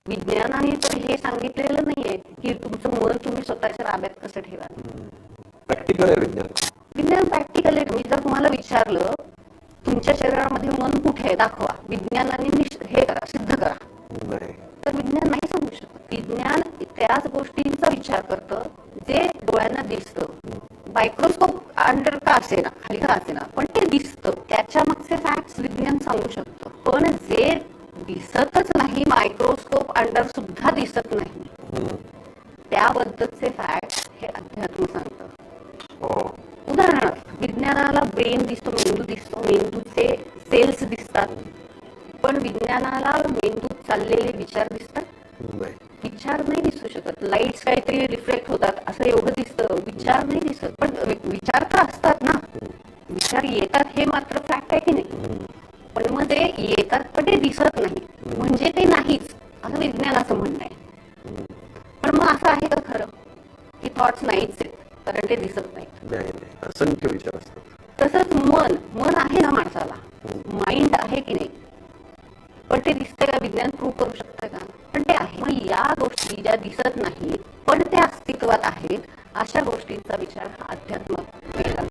विज्ञानाने तर हे सांगितलेलं नाहीये की तुमचं मन तुम्ही स्वतःच्या ताब्यात कसं ठेवा. प्रॅक्टिकल आहे विज्ञान. विज्ञान प्रॅक्टिकल आहे. मी जर तुम्हाला विचारलं तुमच्या शरीरामध्ये मन कुठे आहे दाखवा, विज्ञानाने हे करा, सिद्ध करा, तर विज्ञान नाही सांगू शकत. विज्ञान त्याच गोष्टींचा विचार करतं जे डोळ्यांना दिसतं. मायक्रोस्कोप अंडर का असेना, खाली का असेना, पण ते दिसतं. त्याच्या मागचे फॅक्ट्स विज्ञान सांगू शकतं. पण जे दिसतच नाही, मायक्रोस्कोप अंडर सुद्धा दिसत नाही, त्याबद्दलचे फॅक्ट्स हे अध्यात्म सांगतं. उदाहरणार्थ विज्ञानाला ब्रेन दिसतो, मेंदू दिसतो, मेंदूचे सेल्स दिसतात, पण विज्ञानाला मेंदूत चाललेले विचार दिसतात. विचार नाही दिसू शकत. लाईट्स काहीतरी रिफ्लेक्ट होतात असं एवढं दिसतं, विचार नाही दिसत. पण विचार तर असतात ना, विचार येतात हे मात्र फॅक्ट आहे की नाही. पण मग ते येतात पण ते दिसत नाही, म्हणजे ते नाहीच असं विज्ञानाचं म्हणणं आहे. पण मग असं आहे का खरं की थॉट्स नाहीच आहेत कारण ते दिसत नाही? असंख्य विचार असतात. तसंच मन आहे ना माणसाला, माइंड आहे की नाही, पण ते दिसतंय का? विज्ञान प्रूव्ह करू शकतं का? पण ते आहे. मग या गोष्टी ज्या दिसत नाहीत पण त्या अस्तित्वात आहेत, अशा गोष्टींचा विचार हा अध्यात्म